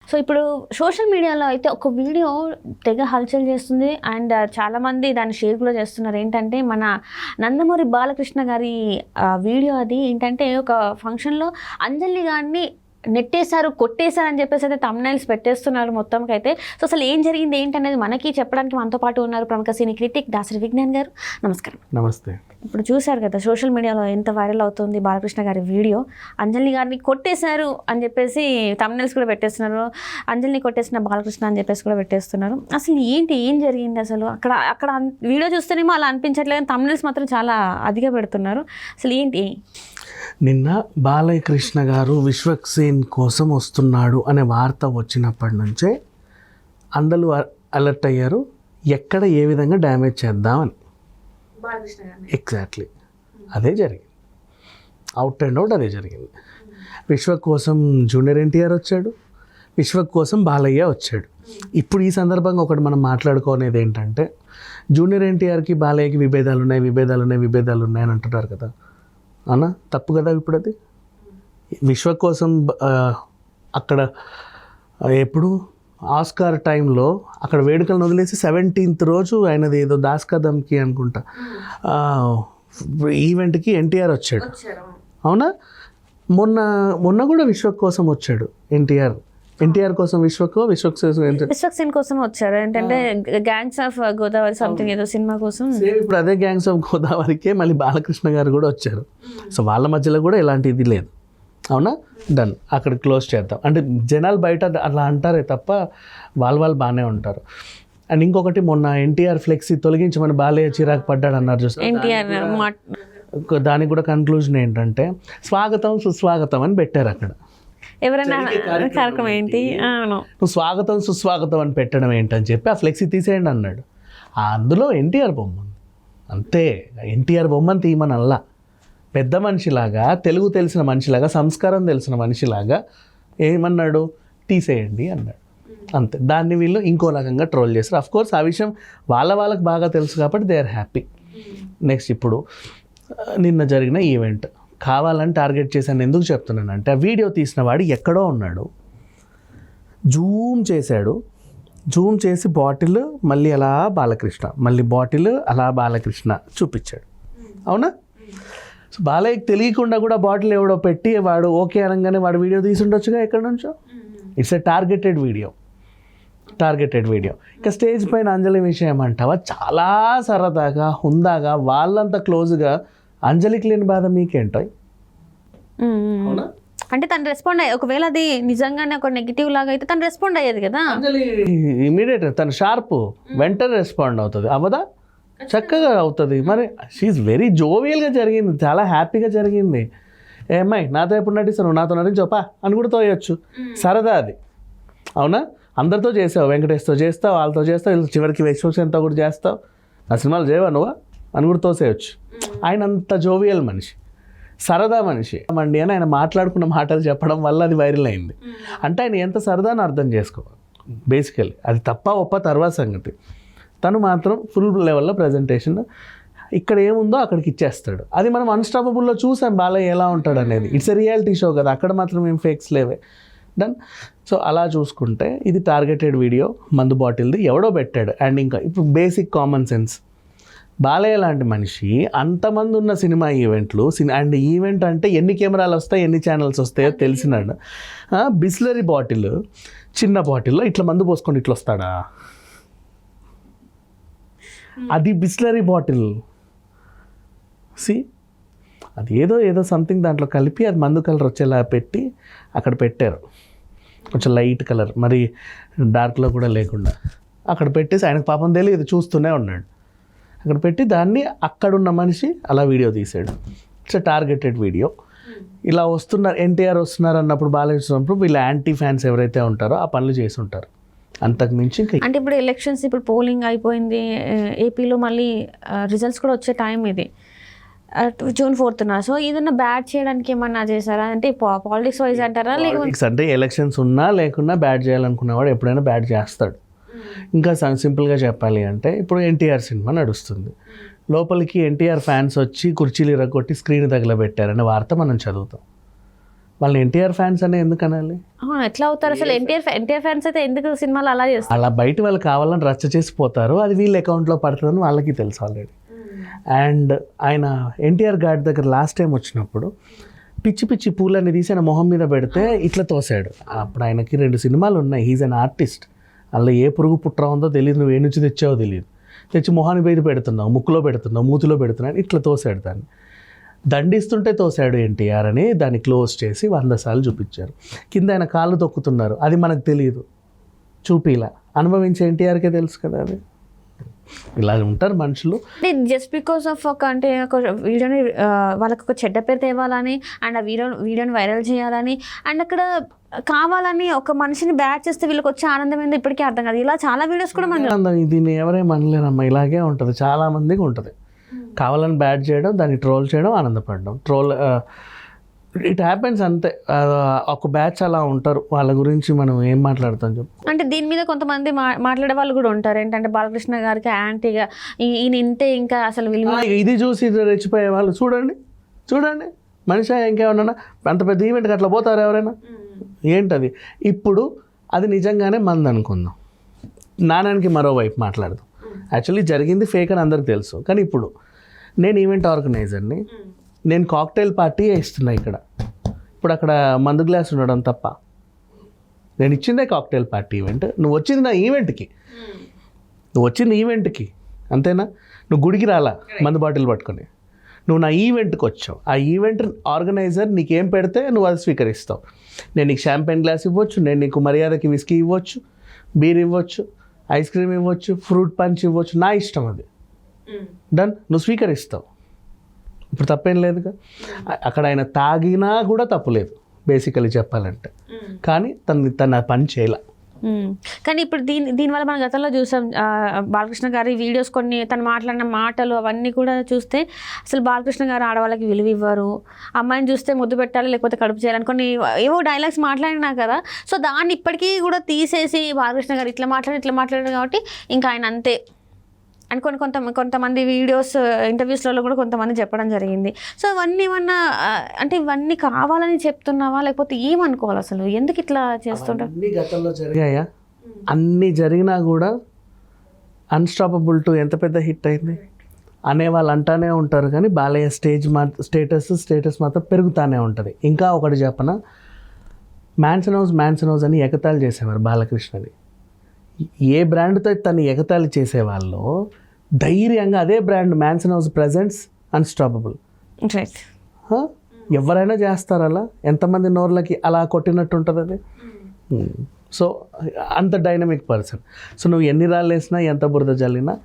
So ఇప్పుడు social మీడియాలో అయితే ఒక వీడియో తెగ హల్చల్ చేస్తుంది అండ్ చాలామంది దాన్ని షేర్ కూడా చేస్తున్నారు. ఏంటంటే మన నందమూరి బాలకృష్ణ గారి వీడియో అది ఏంటంటే ఒక ఫంక్షన్లో అంజలి గారిని నెట్టేశారు, కొట్టేశారు అని చెప్పేసి అయితే థంబ్నైల్స్ పెట్టేస్తున్నారు మొత్తంకి అయితే. సో అసలు ఏం జరిగింది ఏంటనేది మనకి చెప్పడానికి మనతో పాటు ఉన్నారు ప్రముఖ సినీ క్రిటిక్ దాసరి విజ్ఞాన్ గారు. నమస్కారం. నమస్తే. ఇప్పుడు చూశారు కదా సోషల్ మీడియాలో ఎంత వైరల్ అవుతుంది బాలకృష్ణ గారి వీడియో. అంజలి గారిని కొట్టేశారు అని చెప్పేసి థంబ్నైల్స్ కూడా పెట్టేస్తున్నారు, అంజలిని కొట్టేసిన బాలకృష్ణ అని చెప్పేసి కూడా పెట్టేస్తున్నారు. అసలు ఏం జరిగింది అసలు అక్కడ వీడియో చూస్తేనేమో అలా అనిపించట్లేదు, థంబ్నైల్స్ మాత్రం చాలా అదిగా పెడుతున్నారు. అసలు ఏంటి? నిన్న బాలకృష్ణ గారు విశ్వక్సేన్ కోసం వస్తున్నాడు అనే వార్త వచ్చినప్పటి నుంచే అందరూ అలర్ట్ అయ్యారు, ఎక్కడ ఏ విధంగా డ్యామేజ్ చేద్దామని. ఎగ్జాక్ట్లీ అదే జరిగింది, అవుట్ అండ్ అవుట్ అదే జరిగింది. విశ్వక్ కోసం జూనియర్ ఎన్టీఆర్ వచ్చాడు, విశ్వక్ కోసం బాలయ్య వచ్చాడు. ఇప్పుడు ఈ సందర్భంగా ఒకటి మనం మాట్లాడుకోనేది ఏంటంటే, జూనియర్ ఎన్టీఆర్కి బాలయ్యకి విభేదాలు ఉన్నాయి అని అంటున్నారు కదా, అన్న తప్పు కదా. ఇప్పుడు అది విశ్వ కోసం అక్కడ ఎప్పుడు ఆస్కార్ టైంలో అక్కడ వేడుకలను వదిలేసి 17th రోజు ఆయనది ఏదో దాస్కదమ్కి అనుకుంటా ఈవెంట్కి ఎన్టీఆర్ వచ్చాడు, అవునా? మొన్న కూడా విశ్వ కోసం వచ్చాడు ఎన్టీఆర్ కోసం విశ్వక్సేన్ కోసం వచ్చారు. ఏంటంటే గ్యాంగ్స్ ఆఫ్ గోదావరి సంథింగ్ ఏదో సినిమా కోసం. ఇప్పుడు అదే గ్యాంగ్స్ ఆఫ్ గోదావరికే మళ్ళీ బాలకృష్ణ గారు కూడా వచ్చారు. సో వాళ్ళ మధ్యలో కూడా ఎలాంటి ఇది లేదు, అవునా? డన్, అక్కడ క్లోజ్ చేద్దాం అంటే జనాలు బయట అలా అంటారే తప్ప వాళ్ళు బాగానే ఉంటారు. అండ్ ఇంకొకటి, మొన్న ఎన్టీఆర్ ఫ్లెక్సీ తొలగించమని బాలయ్య చిరాకు పడ్డాడు అన్నారు చూస్తే, దానికి కూడా కన్క్లూజన్ ఏంటంటే స్వాగతం సుస్వాగతం అని పెట్టారు అక్కడ. ఎవరైనా కార్యక్రమం ఏంటి, నువ్వు స్వాగతం సుస్వాగతం అని పెట్టడం ఏంటని చెప్పి ఆ ఫ్లెక్సీ తీసేయండి అన్నాడు. అందులో ఎన్టీఆర్ బొమ్మ ఉంది అంతే. ఎన్టీఆర్ బొమ్మను తీయమని అల్లా, పెద్ద మనిషిలాగా, తెలుగు తెలిసిన మనిషిలాగా, సంస్కారం తెలిసిన మనిషిలాగా ఏమన్నాడు, తీసేయండి అన్నాడు అంతే. దాన్ని వీళ్ళు ఇంకో రకంగా ట్రోల్ చేస్తారు. అఫ్కోర్స్ ఆ విషయం వాళ్ళకి బాగా తెలుసు కాబట్టి దే ఆర్ హ్యాపీ. నెక్స్ట్ ఇప్పుడు నిన్న జరిగిన ఈవెంట్ కావాలని టార్గెట్ చేశాను. ఎందుకు చెప్తున్నానంటే, ఆ వీడియో తీసిన వాడు ఎక్కడో ఉన్నాడు, జూమ్ చేసి బాటిల్ మళ్ళీ అలా బాలకృష్ణ, మళ్ళీ బాటిల్ అలా బాలకృష్ణ చూపించాడు, అవునా? సో బాలయ్యకి తెలియకుండా కూడా బాటిల్ ఎవడో పెట్టి వాడు ఓకే అనగానే వాడు వీడియో తీసి ఉండొచ్చుగా ఎక్కడి నుంచో. It's a targeted video. ఇంకా స్టేజ్ పైన అంజలి విషయం అంటావా, చాలా సరదాగా హుందాగా వాళ్ళంత క్లోజ్గా అంజలికి లేని బాధ మీకేంటో. అంటే తను రెస్పాండ్ అయ్యి, ఒకవేళ అది నిజంగానే ఒక నెగిటివ్ లాగా అయితే తను రెస్పాండ్ అయ్యేది కదా. అంజలి ఇమీడియట్ తను షార్ప్, వెంటనే రెస్పాండ్ అవుతుంది, అవ్వదా? చక్కగా అవుతుంది. మరి షీఈ్ వెరీ జోవియల్గా జరిగింది, చాలా హ్యాపీగా జరిగింది. ఏమ్మాయి నాతో ఎప్పుడు నటిస్తాను, నాతో నటించోపా అని కూడా తోయొచ్చు, సరదా అది, అవునా? అందరితో చేసావు, వెంకటేష్తో చేస్తావు, వాళ్ళతో చేస్తావు, చివరికి విశ్వక్సేన్తో కూడా చేస్తావు, నా సినిమాలు చేయవా నువ్వా అని కూడా తోసేయచ్చు. ఆయన అంత జోవియల్ మనిషి, సరదా మనిషి అండి అని ఆయన మాట్లాడుకున్న మాటలు చెప్పడం వల్ల అది వైరల్ అయింది. అంటే ఆయన ఎంత సరదా అని అర్థం చేసుకోవాలి బేసికలీ. అది తప్ప ఒప్ప తర్వాత సంగతి. తను మాత్రం ఫుల్ లెవెల్లో ప్రజెంటేషన్ ఇక్కడ ఏముందో అక్కడికి ఇచ్చేస్తాడు. అది మనం అన్స్టాపబుల్లో చూసాం బాలయ్య ఎలా ఉంటాడు అనేది. ఇట్స్ ఎ రియాలిటీ షో కదా, అక్కడ మాత్రం ఏం ఫేక్స్ లేవే. డన్. సో అలా చూసుకుంటే ఇది టార్గెటెడ్ వీడియో, మందు బాటిల్ది ఎవడో పెట్టాడు. అండ్ ఇంకా ఇప్పుడు బేసిక్ కామన్ సెన్స్, బాలయ్య లాంటి మనిషి అంతమంది ఉన్న సినిమా ఈవెంట్లు అండ్ ఈవెంట్ అంటే ఎన్ని కెమెరాలు వస్తాయి, ఎన్ని ఛానల్స్ వస్తాయో తెలిసినాడు. బిస్లరీ బాటిల్, చిన్న బాటిల్లో ఇట్లా మందు పోసుకొని ఇట్లా వస్తాడా? అది బిస్లరీ బాటిల్. అది ఏదో సంథింగ్ దాంట్లో కలిపి అది మందు కలర్ వచ్చేలా పెట్టి అక్కడ పెట్టారు, కొంచెం లైట్ కలర్, మరి డార్క్లో కూడా లేకుండా అక్కడ పెట్టేసి ఆయనకు పాపం తెలియదు, చూస్తూనే ఉన్నాడు. అక్కడ పెట్టి దాన్ని అక్కడున్న మనిషి అలా వీడియో తీసాడు. It's targeted video. ఇలా వస్తున్నారు, ఎన్టీఆర్ వస్తున్నారు అన్నప్పుడు, బాలయ్య వస్తున్నప్పుడు వీళ్ళ యాంటీ ఫ్యాన్స్ ఎవరైతే ఉంటారో ఆ పనులు చేసి ఉంటారు. అంతకు మించి ఇంకా అంటే ఇప్పుడు ఎలక్షన్స్, ఇప్పుడు పోలింగ్ అయిపోయింది ఏపీలో, మళ్ళీ రిజల్ట్స్ కూడా వచ్చే టైం ఇది June 4th. సో ఏదన్నా బ్యాడ్ చేయడానికి ఏమన్నా చేశారా? అంటే పాలిటిక్స్ వైజ్ అంటారా? లేకపోతే అంటే ఎలక్షన్స్ ఉన్నా లేకున్నా బ్యాడ్ చేయాలనుకున్నవాడు ఎప్పుడైనా బ్యాడ్ చేస్తాడు. ఇంకా సింపుల్గా చెప్పాలి అంటే, ఇప్పుడు ఎన్టీఆర్ సినిమా నడుస్తుంది, లోపలికి ఎన్టీఆర్ ఫ్యాన్స్ వచ్చి కుర్చీలు ఇరగొట్టి స్క్రీన్ తగలబెట్టారనే వార్త మనం చదువుతాం. వాళ్ళని ఎన్టీఆర్ ఫ్యాన్స్ అనే ఎందుకు అనాలి? అవును, ఎట్లా అవుతారు అసలు? ఎన్టీఆర్ ఫ్యాన్స్ అయితే ఎందుకు సినిమాలు అలా చేస్తారు? అలా బయట వాళ్ళు కావాలని రచ్చ చేసిపోతారు, అది వీళ్ళ అకౌంట్లో పడుతుందని వాళ్ళకి తెలుసు ఆల్రెడీ. అండ్ ఆయన ఎన్టీఆర్ గార్డ్ దగ్గర లాస్ట్ టైం వచ్చినప్పుడు పిచ్చి పిచ్చి పూలన్నీ తీసి ఆయన మొహం మీద పెడితే ఇట్లా తోసాడు. అప్పుడు ఆయనకి 2 సినిమాలు ఉన్నాయి, హీజ్ అన్ ఆర్టిస్ట్. అందులో ఏ పురుగు పుట్ర ఉందో తెలియదు, నువ్వు ఏ నుంచి తెచ్చావో తెలియదు, తెచ్చి మొహాన్ని బయట పెడుతున్నావు, ముక్కులో పెడుతున్నావు, మూతిలో పెడుతున్నావు, ఇట్లా తోసాడు. దాన్ని దండిస్తుంటే తోసాడు ఎన్టీఆర్ అని దాన్ని క్లోజ్ చేసి 100 సార్లు చూపించారు. కింద ఆయన కాళ్ళు తొక్కుతున్నారు, అది మనకు తెలియదు, చూపిలా. అనుభవించే ఎన్టీఆర్కే తెలుసు కదా అది. ఇలా ఉంటారు మనుషులు. జస్ట్ బికాస్ ఆఫ్ ఒక వీడియోని వాళ్ళకి ఒక చెడ్డ పేరు తేవాలని అండ్ ఆ వీడియోని వైరల్ చేయాలని అండ్ అక్కడ కావాలని ఒక మనిషిని బ్యాడ్ చేస్తే వీళ్ళకి వచ్చే ఆనందం ఏందో ఇప్పటికీ అర్థం కాదు. ఇలా చాలా వీడియోస్ కూడా మనం దీన్ని ఎవరేం అనలేనమ్మా, ఇలాగే ఉంటుంది, చాలా మందికి ఉంటుంది. కావాలని బ్యాడ్ చేయడం, దాన్ని ట్రోల్ చేయడం, ఆనందపడడం. ఇట్ హ్యాపెన్స్ అంతే. ఒక బ్యాచ్ అలా ఉంటారు, వాళ్ళ గురించి మనం ఏం మాట్లాడతాం చెప్పు. అంటే దీని మీద కొంతమంది మాట్లాడే వాళ్ళు కూడా ఉంటారు, ఏంటంటే బాలకృష్ణ గారికి యాంటీగా ఈయన ఇంతే, ఇంకా అసలు ఇది చూసి రెచ్చిపోయే వాళ్ళు చూడండి మనిషి ఇంకేమన్నా అంత పెద్ద ఈవెంట్కి అట్లా పోతారు ఎవరైనా? ఏంటది? ఇప్పుడు అది నిజంగానే మంది అనుకుందాం, నాణానికి మరోవైపు మాట్లాడదాం. యాక్చువల్లీ జరిగింది ఫేక్ అని అందరికి తెలుసు, కానీ ఇప్పుడు నేను ఈవెంట్ ఆర్గనైజర్ని, నేను కాక్టైల్ పార్టీ ఇస్తున్నా ఇక్కడ. ఇప్పుడు అక్కడ మందు గ్లాస్ ఉండడం తప్ప, నేను ఇచ్చిందే కాక్టైల్ పార్టీ ఈవెంట్. నువ్వు వచ్చింది నా ఈవెంట్కి, అంతేనా? నువ్వు గుడికి రాలా మందు బాటిల్ పట్టుకొని, నువ్వు నా ఈవెంట్కి వచ్చావు. ఆ ఈవెంట్ ఆర్గనైజర్ నీకేం పెడితే నువ్వు అది స్వీకరిస్తావు. నేను నీకు షాంపెయిన్ గ్లాస్ ఇవ్వచ్చు, నేను నీకు మర్యాదకి విస్కీ ఇవ్వచ్చు, బీర్ ఇవ్వచ్చు, ఐస్ క్రీమ్ ఇవ్వచ్చు, ఫ్రూట్ పంచ్ ఇవ్వచ్చు, నా ఇష్టం అది. డన్, నువ్వు స్వీకరిస్తావు. ఇప్పుడు తప్పేం లేదుగా. అక్కడ ఆయన తాగినా కూడా తప్పు లేదు బేసికలీ చెప్పాలంటే, కానీ తన పని చేయలే. కానీ ఇప్పుడు దీనివల్ల మనం గతంలో చూసాం, బాలకృష్ణ గారి వీడియోస్ కొన్ని తను మాట్లాడిన మాటలు అవన్నీ కూడా చూస్తే అసలు బాలకృష్ణ గారు ఆడవాళ్ళకి విలువ ఇవ్వరు, అమ్మాయిని చూస్తే ముద్దు పెట్టాలి లేకపోతే కడుపు చేయాలని కొన్ని ఏవో డైలాగ్స్ మాట్లాడినా కదా. సో దాన్ని ఇప్పటికీ కూడా తీసేసి బాలకృష్ణ గారు ఇట్లా మాట్లాడారు కాబట్టి ఇంకా ఆయన అంతే అని కొంతమంది వీడియోస్ ఇంటర్వ్యూస్లలో కూడా కొంతమంది చెప్పడం జరిగింది. సో ఇవన్నీ ఏమన్నా అంటే ఇవన్నీ కావాలని చెప్తున్నావా లేకపోతే ఏమనుకోవాలి అసలు? ఎందుకు ఇట్లా చేస్తుంటారు? అన్ని గతంలో జరిగాయా? అన్నీ జరిగినా కూడా అన్స్టాపబుల్ 2 ఎంత పెద్ద హిట్ అయింది అనేవాళ్ళు అంటానే ఉంటారు, కానీ బాలయ్య స్టేటస్ మాత్రం పెరుగుతానే ఉంటుంది. ఇంకా ఒకటి చెప్పనా, మ్యాన్సన్ హౌస్ అని ఎగతాళి చేసేవారు బాలకృష్ణని. ఏ బ్రాండ్తో తను ఎగతాళి చేసేవాళ్ళు ధైర్యంగా అదే brand mansion house presents unstoppable. ఎవరైనా చేస్తారు అలా, ఎంతమంది నోర్లకి అలా కొట్టినట్టు ఉంటుంది అది. సో అంత డైనమిక్ పర్సన్. సో నువ్వు ఎన్ని రాళ్ళు వేసినా ఎంత బురద జల్లినా